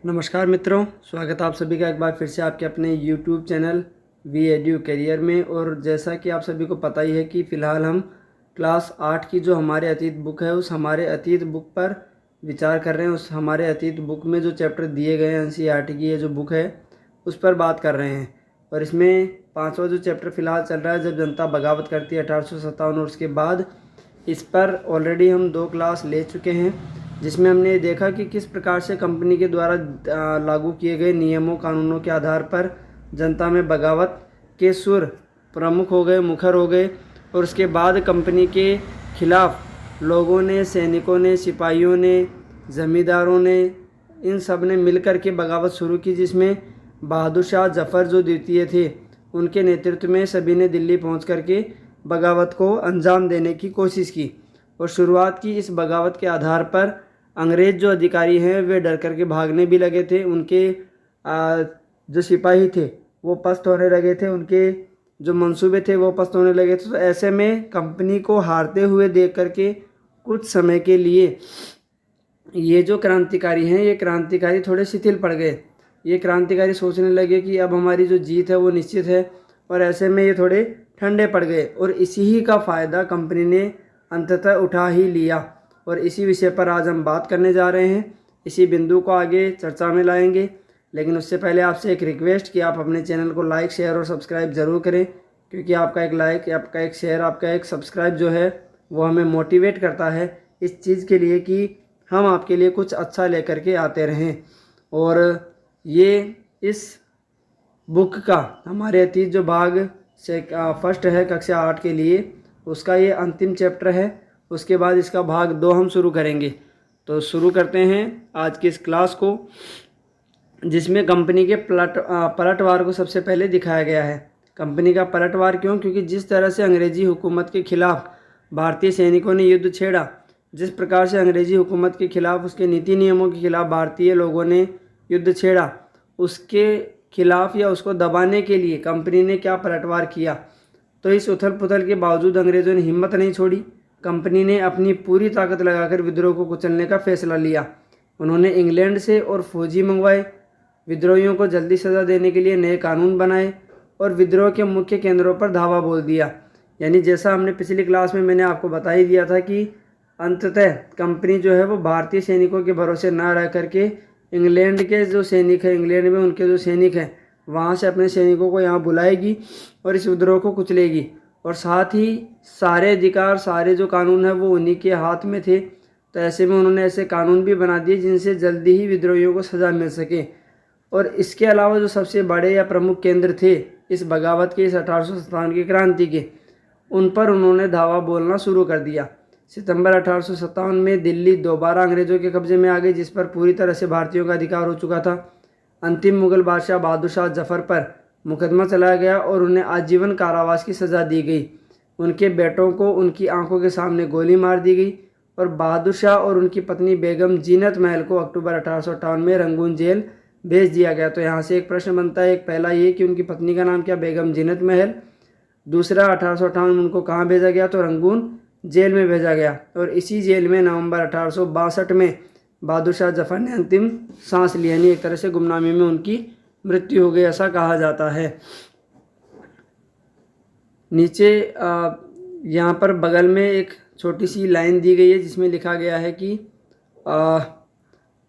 नमस्कार मित्रों, स्वागत है आप सभी का एक बार फिर से आपके अपने YouTube channel we edu career में। और जैसा कि आप सभी को पता ही है कि फ़िलहाल हम क्लास 8 की जो हमारे अतीत बुक है उस हमारे अतीत बुक पर विचार कर रहे हैं। उस हमारे अतीत बुक में जो चैप्टर दिए गए हैं NCERT की ये जो बुक है उस पर बात कर रहे हैं। और इसमें 5वां जो चैप्टर फ़िलहाल चल रहा है, जब जनता बगावत करती है 1857, और उसके बाद इस पर ऑलरेडी हम 2 क्लास ले चुके हैं, जिसमें हमने देखा कि किस प्रकार से कंपनी के द्वारा लागू किए गए नियमों कानूनों के आधार पर जनता में बगावत के सुर प्रमुख हो गए, मुखर हो गए। और उसके बाद कंपनी के खिलाफ लोगों ने, सैनिकों ने, सिपाहियों ने, ज़मींदारों ने, इन सब ने मिलकर के बगावत शुरू की, जिसमें बहादुर शाह जफ़र जो द्वितीय थे उनके नेतृत्व में सभी ने दिल्ली पहुंच करके बगावत को अंजाम देने की कोशिश की। और शुरुआत की इस बगावत के आधार पर अंग्रेज़ जो अधिकारी हैं वे डर करके भागने भी लगे थे। उनके जो सिपाही थे वो पस्त होने लगे थे, उनके जो मंसूबे थे वो पस्त होने लगे थे। तो ऐसे में कंपनी को हारते हुए देख करके कुछ समय के लिए ये जो क्रांतिकारी हैं, ये क्रांतिकारी थोड़े शिथिल पड़ गए। ये क्रांतिकारी सोचने लगे कि अब हमारी जो जीत है वो निश्चित है, और ऐसे में ये थोड़े ठंडे पड़ गए। और इसी ही का फ़ायदा कंपनी ने अंततः उठा ही लिया। और इसी विषय पर आज हम बात करने जा रहे हैं, इसी बिंदु को आगे चर्चा में लाएंगे। लेकिन उससे पहले आपसे एक रिक्वेस्ट कि आप अपने चैनल को लाइक, शेयर और सब्सक्राइब ज़रूर करें, क्योंकि आपका एक लाइक, आपका एक शेयर, आपका एक सब्सक्राइब जो है वो हमें मोटिवेट करता है इस चीज़ के लिए कि हम आपके लिए कुछ अच्छा लेकर के आते रहें। और ये इस बुक का हमारे अतीत जो भाग से फर्स्ट है कक्षा 8 के लिए, उसका ये अंतिम चैप्टर है। उसके बाद इसका भाग 2 हम शुरू करेंगे। तो शुरू करते हैं आज की इस क्लास को, जिसमें कंपनी के पलटवार को सबसे पहले दिखाया गया है। कंपनी का पलटवार क्यों? क्योंकि जिस तरह से अंग्रेज़ी हुकूमत के खिलाफ भारतीय सैनिकों ने युद्ध छेड़ा, जिस प्रकार से अंग्रेज़ी हुकूमत के खिलाफ, उसके नीति नियमों के खिलाफ भारतीय लोगों ने युद्ध छेड़ा, उसके खिलाफ या उसको दबाने के लिए कंपनी ने क्या पलटवार किया। तो इस उथल पुथल के बावजूद अंग्रेज़ों ने हिम्मत नहीं छोड़ी। कंपनी ने अपनी पूरी ताकत लगाकर विद्रोह को कुचलने का फैसला लिया। उन्होंने इंग्लैंड से और फौजी मंगवाए, विद्रोहियों को जल्दी सज़ा देने के लिए नए कानून बनाए, और विद्रोह के मुख्य केंद्रों पर धावा बोल दिया। यानी जैसा हमने पिछली क्लास में मैंने आपको बता ही दिया था कि अंततः कंपनी जो है वो भारतीय सैनिकों के भरोसे ना रह करके इंग्लैंड के जो सैनिक हैं, इंग्लैंड में उनके जो सैनिक हैं, वहाँ से अपने सैनिकों को यहाँ बुलाएगी और इस विद्रोह को कुचलेगी। और साथ ही सारे अधिकार, सारे जो कानून है वो उन्हीं के हाथ में थे। तो ऐसे में उन्होंने ऐसे कानून भी बना दिए जिनसे जल्दी ही विद्रोहियों को सज़ा मिल सके। और इसके अलावा जो सबसे बड़े या प्रमुख केंद्र थे इस बगावत के, इस 1857 की क्रांति के, उन पर उन्होंने धावा बोलना शुरू कर दिया। सितंबर 1857 में दिल्ली दोबारा अंग्रेज़ों के कब्जे में आ गई, जिस पर पूरी तरह से भारतीयों का अधिकार हो चुका था। अंतिम मुगल बादशाह बहादुर शाह जफ़र पर मुकदमा चलाया गया और उन्हें आजीवन कारावास की सज़ा दी गई। उनके बेटों को उनकी आंखों के सामने गोली मार दी गई, और बहादुर शाह और उनकी पत्नी बेगम जीनत महल को अक्टूबर 1858 में रंगून जेल भेज दिया गया। तो यहाँ से एक प्रश्न बनता है, एक पहला ये कि उनकी पत्नी का नाम क्या? बेगम जीनत महल। दूसरा, 1858 में उनको कहाँ भेजा गया? तो रंगून जेल में भेजा गया। और इसी जेल में नवंबर 1862 में बहादुर शाह जफ़र ने अंतिम सांस ली, यानी एक तरह से गुमनामी में उनकी मृत्यु हो गई, ऐसा कहा जाता है। नीचे यहाँ पर बगल में एक छोटी सी लाइन दी गई है जिसमें लिखा गया है कि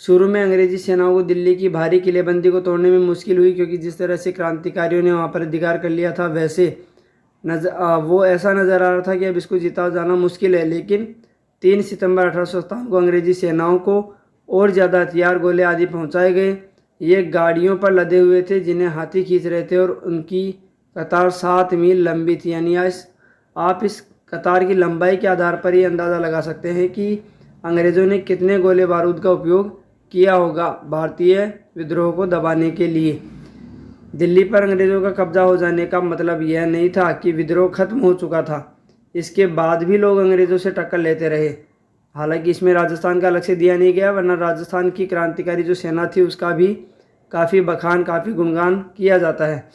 शुरू में अंग्रेजी सेनाओं को दिल्ली की भारी किलेबंदी को तोड़ने में मुश्किल हुई, क्योंकि जिस तरह से क्रांतिकारियों ने वहाँ पर अधिकार कर लिया था वैसे वो ऐसा नज़र आ रहा था कि अब इसको जीता जाना मुश्किल है। लेकिन 3 सितंबर 1857 को अंग्रेजी सेनाओं को और ज़्यादा हथियार, गोले आदि पहुँचाए गए। ये गाड़ियों पर लदे हुए थे जिन्हें हाथी खींच रहे थे, और उनकी कतार 7 मील लंबी थी। यानी आप इस कतार की लंबाई के आधार पर ही अंदाज़ा लगा सकते हैं कि अंग्रेज़ों ने कितने गोले बारूद का उपयोग किया होगा भारतीय विद्रोह को दबाने के लिए। दिल्ली पर अंग्रेज़ों का कब्जा हो जाने का मतलब यह नहीं था कि विद्रोह खत्म हो चुका था। इसके बाद भी लोग अंग्रेज़ों से टक्कर लेते रहे। हालांकि इसमें राजस्थान का अलग से दिया नहीं गया, वरना राजस्थान की क्रांतिकारी जो सेना थी उसका भी काफ़ी बखान, काफ़ी गुणगान किया जाता है।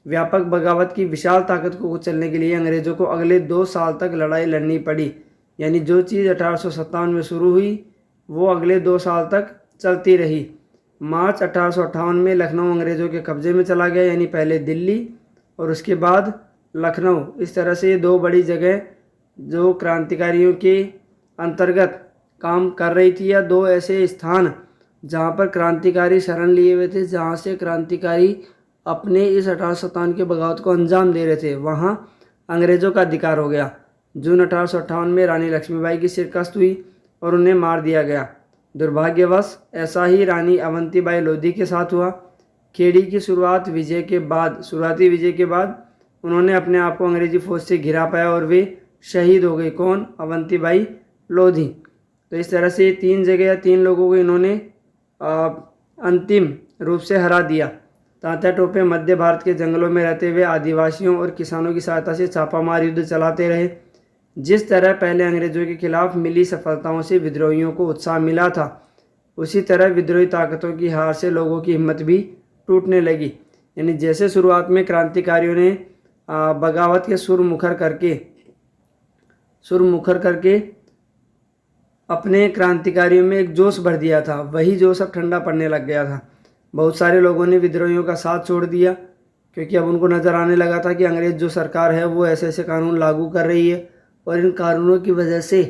व्यापक बगावत की विशाल ताकत को कुचलने के लिए अंग्रेज़ों को अगले 2 साल तक लड़ाई लड़नी पड़ी। यानी जो चीज़ 1857 में शुरू हुई वो अगले 2 साल तक चलती रही। मार्च 1858 में लखनऊ अंग्रेज़ों के कब्ज़े में चला गया, यानी पहले दिल्ली और उसके बाद लखनऊ। इस तरह से ये दो बड़ी जगह जो क्रांतिकारियों के अंतर्गत काम कर रही थी, या दो ऐसे स्थान जहाँ पर क्रांतिकारी शरण लिए हुए थे, जहाँ से क्रांतिकारी अपने इस 1857 के बगावत को अंजाम दे रहे थे, वहाँ अंग्रेज़ों का अधिकार हो गया। जून 1858 में रानी लक्ष्मीबाई की शिकस्त हुई और उन्हें मार दिया गया। दुर्भाग्यवश ऐसा ही रानी अवंतीबाई लोधी के साथ हुआ। खेड़ी की शुरुआती विजय के बाद उन्होंने अपने आप को अंग्रेजी फौज से घिरा पाया और वे शहीद हो गई। कौन? अवंतीबाई लोधी। तो इस तरह से 3 जगह या 3 लोगों को इन्होंने अंतिम रूप से हरा दिया। तात्या टोपे मध्य भारत के जंगलों में रहते हुए आदिवासियों और किसानों की सहायता से छापामार युद्ध चलाते रहे। जिस तरह पहले अंग्रेजों के खिलाफ मिली सफलताओं से विद्रोहियों को उत्साह मिला था, उसी तरह विद्रोही ताकतों की हार से लोगों की हिम्मत भी टूटने लगी। यानी जैसे शुरुआत में क्रांतिकारियों ने बगावत के सुर मुखर करके अपने क्रांतिकारियों में एक जोश भर दिया था, वही जोश अब ठंडा पड़ने लग गया था। बहुत सारे लोगों ने विद्रोहियों का साथ छोड़ दिया, क्योंकि अब उनको नज़र आने लगा था कि अंग्रेज जो सरकार है वो ऐसे ऐसे कानून लागू कर रही है, और इन कानूनों की वजह से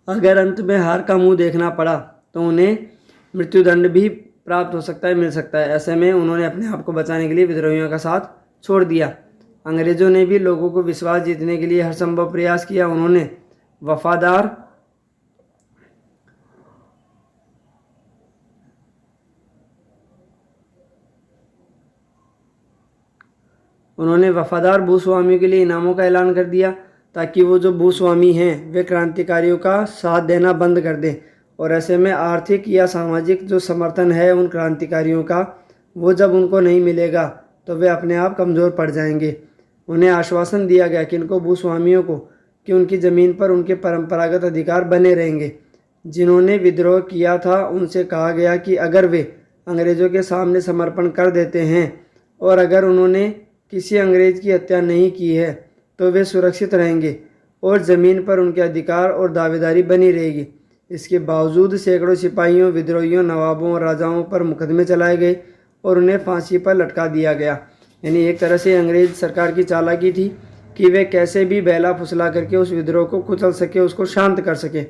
अगर अंत में हार का मुंह देखना पड़ा तो उन्हें मृत्युदंड भी प्राप्त हो सकता है, मिल सकता है। ऐसे में उन्होंने अपने आप को बचाने के लिए विद्रोहियों का साथ छोड़ दिया। अंग्रेज़ों ने भी लोगों को विश्वास जीतने के लिए हर संभव प्रयास किया। उन्होंने वफादार भूस्वामियों के लिए इनामों का ऐलान कर दिया, ताकि वो जो भूस्वामी हैं वे क्रांतिकारियों का साथ देना बंद कर दें। और ऐसे में आर्थिक या सामाजिक जो समर्थन है उन क्रांतिकारियों का, वो जब उनको नहीं मिलेगा तो वे अपने आप कमज़ोर पड़ जाएंगे। उन्हें आश्वासन दिया गया कि इनको भूस्वामियों को कि उनकी ज़मीन पर उनके परंपरागत अधिकार बने रहेंगे। जिन्होंने विद्रोह किया था उनसे कहा गया कि अगर वे अंग्रेज़ों के सामने समर्पण कर देते हैं और अगर उन्होंने किसी अंग्रेज़ की हत्या नहीं की है तो वे सुरक्षित रहेंगे और ज़मीन पर उनके अधिकार और दावेदारी बनी रहेगी। इसके बावजूद सैकड़ों सिपाहियों, विद्रोहियों, नवाबों और राजाओं पर मुकदमे चलाए गए और उन्हें फांसी पर लटका दिया गया। यानी एक तरह से अंग्रेज़ सरकार की चालाकी थी कि वे कैसे भी बहला फुसला करके उस विद्रोह को कुचल सके, उसको शांत कर सके।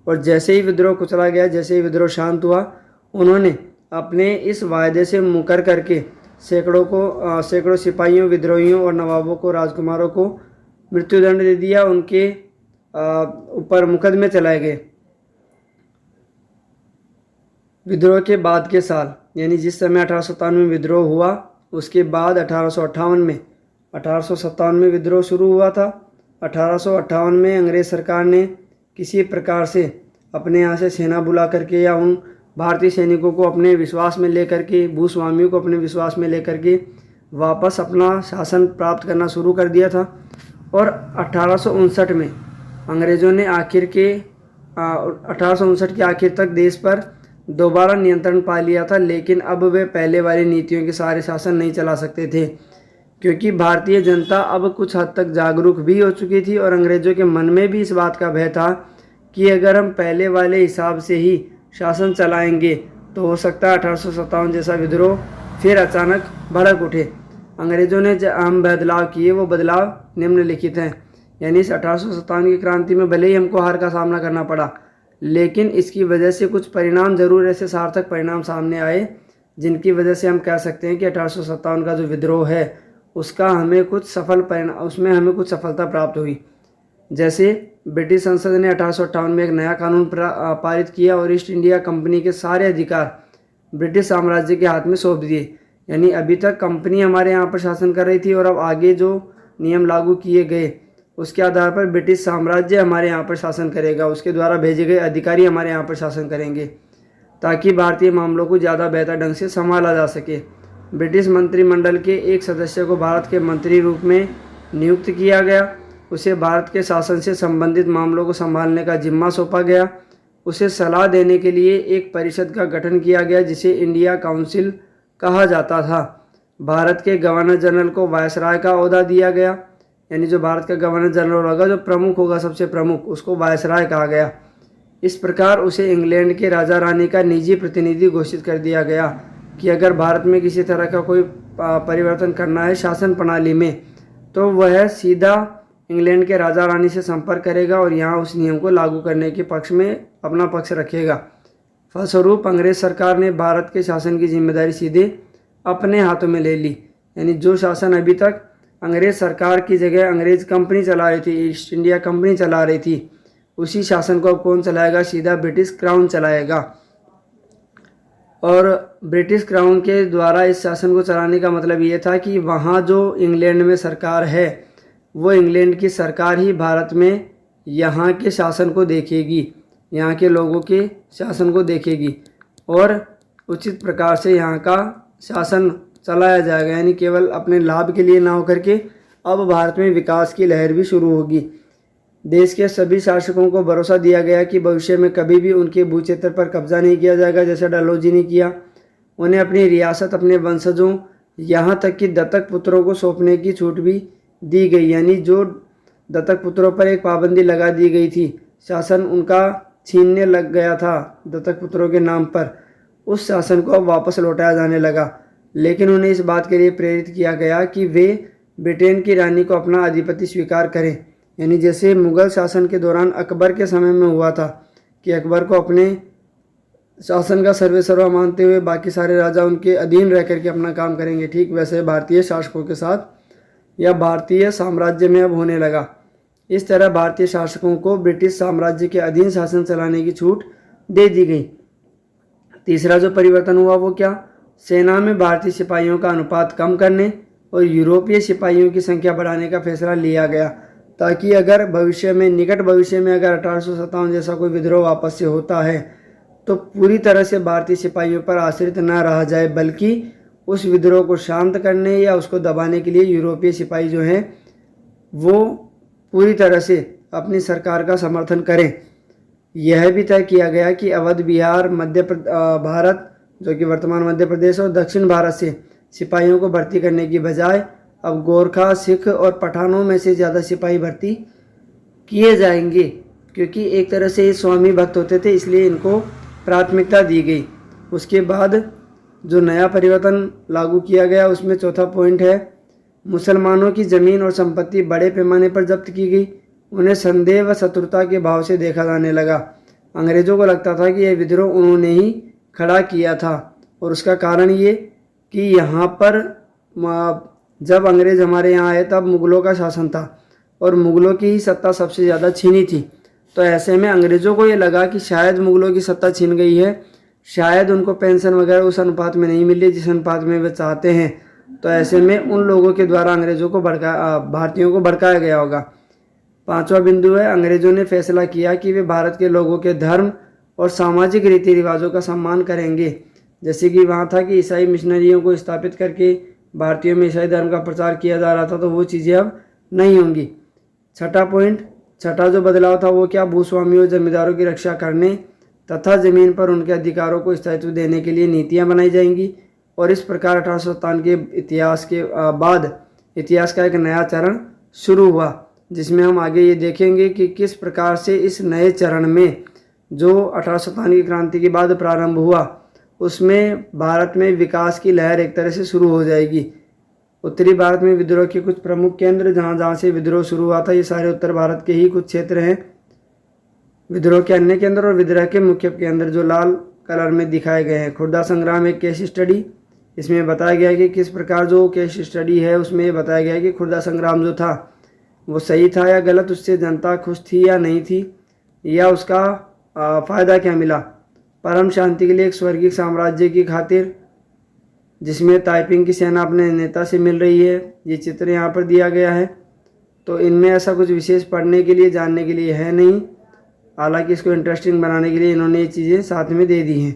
और जैसे ही विद्रोह कुचला गया, जैसे ही विद्रोह शांत हुआ, उन्होंने अपने इस वायदे से मुकर करके सैकड़ों सिपाहियों, विद्रोहियों और नवाबों को, राजकुमारों को मृत्युदंड दे दिया। उनके ऊपर मुकदमे चलाए गए। विद्रोह के बाद के साल, यानी जिस समय 1857 में विद्रोह हुआ, उसके बाद 1858 में विद्रोह शुरू हुआ था। 1858 में अंग्रेज़ सरकार ने किसी प्रकार से अपने यहाँ से सेना बुला करके या उन भारतीय सैनिकों को अपने विश्वास में लेकर के, भूस्वामियों को अपने विश्वास में लेकर के वापस अपना शासन प्राप्त करना शुरू कर दिया था। और 1859 में अंग्रेज़ों ने 1859 के आखिर तक देश पर दोबारा नियंत्रण पा लिया था, लेकिन अब वे पहले वाली नीतियों के सहारे शासन नहीं चला सकते थे, क्योंकि भारतीय जनता अब कुछ हद तक जागरूक भी हो चुकी थी और अंग्रेज़ों के मन में भी इस बात का भय था कि अगर हम पहले वाले हिसाब से ही शासन चलाएंगे तो हो सकता है 1857 जैसा विद्रोह फिर अचानक भड़क उठे। अंग्रेज़ों ने जो अहम बदलाव किए वो बदलाव निम्नलिखित हैं। यानी इस 1857 की क्रांति में भले ही हमको हार का सामना करना पड़ा, लेकिन इसकी वजह से कुछ परिणाम ज़रूर ऐसे सार्थक परिणाम सामने आए जिनकी वजह से हम कह सकते हैं कि 1857 का जो विद्रोह है उसमें हमें कुछ सफलता प्राप्त हुई। जैसे ब्रिटिश संसद ने 1858 में एक नया कानून पारित किया और ईस्ट इंडिया कंपनी के सारे अधिकार ब्रिटिश साम्राज्य के हाथ में सौंप दिए। यानी अभी तक कंपनी हमारे यहाँ पर शासन कर रही थी और अब आगे जो नियम लागू किए गए उसके आधार पर ब्रिटिश साम्राज्य हमारे यहाँ पर शासन करेगा, उसके द्वारा भेजे गए अधिकारी हमारे यहाँ पर शासन करेंगे, ताकि भारतीय मामलों को ज़्यादा बेहतर ढंग से संभाला जा सके। ब्रिटिश मंत्रिमंडल के एक सदस्य को भारत के मंत्री रूप में नियुक्त किया गया। उसे भारत के शासन से संबंधित मामलों को संभालने का जिम्मा सौंपा गया। उसे सलाह देने के लिए एक परिषद का गठन किया गया जिसे इंडिया काउंसिल कहा जाता था। भारत के गवर्नर जनरल को वायसराय का ओहदा दिया गया, यानी जो भारत का गवर्नर जनरल होगा, जो प्रमुख होगा, सबसे प्रमुख, उसको वायसराय कहा गया। इस प्रकार उसे इंग्लैंड के राजा रानी का निजी प्रतिनिधि घोषित कर दिया गया कि अगर भारत में किसी तरह का कोई परिवर्तन करना है शासन प्रणाली में, तो वह सीधा इंग्लैंड के राजा रानी से संपर्क करेगा और यहाँ उस नियम को लागू करने के पक्ष में अपना पक्ष रखेगा। फलस्वरूप अंग्रेज सरकार ने भारत के शासन की जिम्मेदारी सीधे अपने हाथों में ले ली। यानी जो शासन अभी तक अंग्रेज सरकार की जगह अंग्रेज कंपनी चला रही थी, ईस्ट इंडिया कंपनी चला रही थी, उसी शासन को अब कौन चलाएगा? सीधा ब्रिटिश क्राउन चलाएगा। और ब्रिटिश क्राउन के द्वारा इस शासन को चलाने का मतलब ये था कि वहाँ जो इंग्लैंड में सरकार है वो इंग्लैंड की सरकार ही भारत में यहाँ के शासन को देखेगी, यहाँ के लोगों के शासन को देखेगी और उचित प्रकार से यहाँ का शासन चलाया जाएगा। यानी केवल अपने लाभ के लिए ना होकर के अब भारत में विकास की लहर भी शुरू होगी। देश के सभी शासकों को भरोसा दिया गया कि भविष्य में कभी भी उनके भू क्षेत्र पर कब्जा नहीं किया जाएगा, जैसे डलहौजी ने किया। उन्हें अपनी रियासत अपने वंशजों यहाँ तक कि दत्तक पुत्रों को सौंपने की छूट भी दी गई। यानी जो दत्तक पुत्रों पर एक पाबंदी लगा दी गई थी, शासन उनका छीनने लग गया था दत्तक पुत्रों के नाम पर, उस शासन को अब वापस लौटाया जाने लगा। लेकिन उन्हें इस बात के लिए प्रेरित किया गया कि वे ब्रिटेन की रानी को अपना आधिपत्य स्वीकार करें। यानी जैसे मुग़ल शासन के दौरान अकबर के समय में हुआ था कि अकबर को अपने शासन का सर्वेसर्वा मानते हुए बाकी सारे राजा उनके अधीन रह करके अपना काम करेंगे, ठीक वैसे भारतीय शासकों के साथ या भारतीय साम्राज्य में अब होने लगा। इस तरह भारतीय शासकों को ब्रिटिश साम्राज्य के अधीन शासन चलाने की छूट दे दी गई। तीसरा जो परिवर्तन हुआ वो क्या? सेना में भारतीय सिपाहियों का अनुपात कम करने और यूरोपीय सिपाहियों की संख्या बढ़ाने का फैसला लिया गया, ताकि अगर भविष्य में, निकट भविष्य में अगर 1857 जैसा कोई विद्रोह वापस से होता है तो पूरी तरह से भारतीय सिपाहियों पर आश्रित न रहा जाए, बल्कि उस विद्रोह को शांत करने या उसको दबाने के लिए यूरोपीय सिपाही जो हैं वो पूरी तरह से अपनी सरकार का समर्थन करें। यह भी तय किया गया कि अवध, बिहार, भारत जो कि वर्तमान मध्य प्रदेश और दक्षिण भारत से सिपाहियों को भर्ती करने की बजाय अब गोरखा, सिख और पठानों में से ज़्यादा सिपाही भर्ती किए जाएंगे, क्योंकि एक तरह से ये स्वामी भक्त होते थे, इसलिए इनको प्राथमिकता दी गई। उसके बाद जो नया परिवर्तन लागू किया गया उसमें चौथा पॉइंट है, मुसलमानों की ज़मीन और संपत्ति बड़े पैमाने पर जब्त की गई। उन्हें संदेह व शत्रुता के भाव से देखा जाने लगा। अंग्रेज़ों को लगता था कि यह विद्रोह उन्होंने ही खड़ा किया था, और उसका कारण ये कि यहाँ पर जब अंग्रेज़ हमारे यहाँ आए तब मुग़लों का शासन था और मुग़लों की ही सत्ता सबसे ज़्यादा छीनी थी। तो ऐसे में अंग्रेज़ों को ये लगा कि शायद मुग़लों की सत्ता छीन गई है, शायद उनको पेंशन वगैरह उस अनुपात में नहीं मिली जिस अनुपात में वे चाहते हैं। तो ऐसे में उन लोगों के द्वारा अंग्रेज़ों को भारतीयों को भड़काया गया होगा। पांचवा बिंदु है, अंग्रेज़ों ने फैसला किया कि वे भारत के लोगों के धर्म और सामाजिक रीति रिवाजों का सम्मान करेंगे। जैसे कि वहाँ था कि ईसाई मिशनरियों को स्थापित करके भारतीयों में ईसाई धर्म का प्रचार किया जा रहा था, तो वो चीज़ें अब नहीं होंगी। छठा जो बदलाव था वो क्या? भूस्वामियों, जमींदारों की रक्षा करने तथा ज़मीन पर उनके अधिकारों को स्थायित्व देने के लिए नीतियाँ बनाई जाएंगी। और इस प्रकार 1857 के इतिहास के बाद इतिहास का एक नया चरण शुरू हुआ, जिसमें हम आगे ये देखेंगे कि किस प्रकार से इस नए चरण में जो 1857 की क्रांति के बाद प्रारंभ हुआ उसमें भारत में विकास की लहर एक तरह से शुरू हो जाएगी। उत्तरी भारत में विद्रोह के कुछ प्रमुख केंद्र जहाँ से विद्रोह शुरू हुआ था, ये सारे उत्तर भारत के ही कुछ क्षेत्र हैं। विद्रोह के अन्य केंद्र और विद्रोह के मुख्य केंद्र जो लाल कलर में दिखाए गए हैं। खुर्दा संग्राम एक केस स्टडी, इसमें बताया गया है कि किस प्रकार जो केस स्टडी है उसमें ये बताया गया है कि खुर्दा संग्राम जो था वो सही था या गलत, उससे जनता खुश थी या नहीं थी, या उसका फ़ायदा क्या मिला। परम शांति के लिए एक स्वर्गीय साम्राज्य की खातिर, जिसमें ताइपिंग की सेना अपने नेता से मिल रही है, ये चित्र यहाँ पर दिया गया है। तो इनमें ऐसा कुछ विशेष पढ़ने के लिए, जानने के लिए है नहीं, हालांकि इसको इंटरेस्टिंग बनाने के लिए इन्होंने ये चीज़ें साथ में दे दी हैं।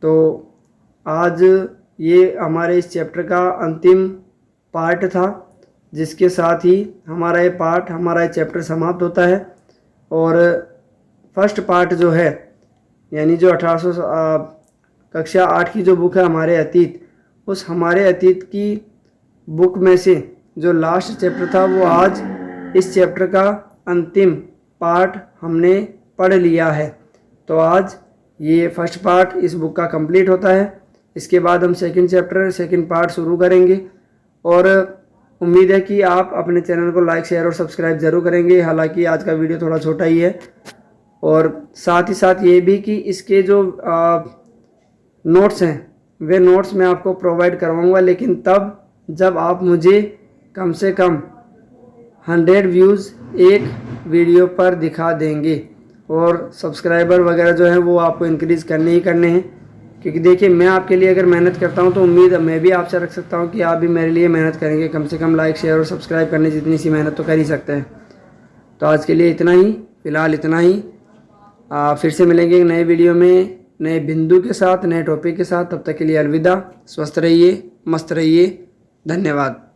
तो आज ये हमारे इस चैप्टर का अंतिम पार्ट था, जिसके साथ ही हमारा ये चैप्टर समाप्त होता है। और फर्स्ट पार्ट जो है, यानी जो 1800 कक्षा 8 की जो बुक है हमारे अतीत, उस हमारे अतीत की बुक में से जो लास्ट चैप्टर था वो आज इस चैप्टर का अंतिम पार्ट हमने पढ़ लिया है। तो आज ये फर्स्ट पार्ट इस बुक का कंप्लीट होता है। इसके बाद हम सेकंड चैप्टर सेकंड पार्ट शुरू करेंगे और उम्मीद है कि आप अपने चैनल को लाइक शेयर और सब्सक्राइब ज़रूर करेंगे। हालांकि आज का वीडियो थोड़ा छोटा ही है और साथ ही साथ ये भी कि इसके जो नोट्स हैं वे नोट्स मैं आपको प्रोवाइड करवाऊँगा, लेकिन तब जब आप मुझे कम से कम 100 व्यूज़ एक वीडियो पर दिखा देंगे और सब्सक्राइबर वगैरह जो है वो आपको इंक्रीज़ करने ही करने हैं। क्योंकि देखिए मैं आपके लिए अगर मेहनत करता हूं तो उम्मीद मैं भी आपसे रख सकता हूं कि आप भी मेरे लिए मेहनत करेंगे। कम से कम लाइक शेयर और सब्सक्राइब करने जितनी सी मेहनत तो कर ही सकते हैं। तो आज के लिए इतना ही, फ़िलहाल इतना ही। फिर से मिलेंगे एक नए वीडियो में नए बिंदु के साथ, नए टॉपिक के साथ। तब तक के लिए अलविदा। स्वस्थ रहिए, मस्त रहिए। धन्यवाद।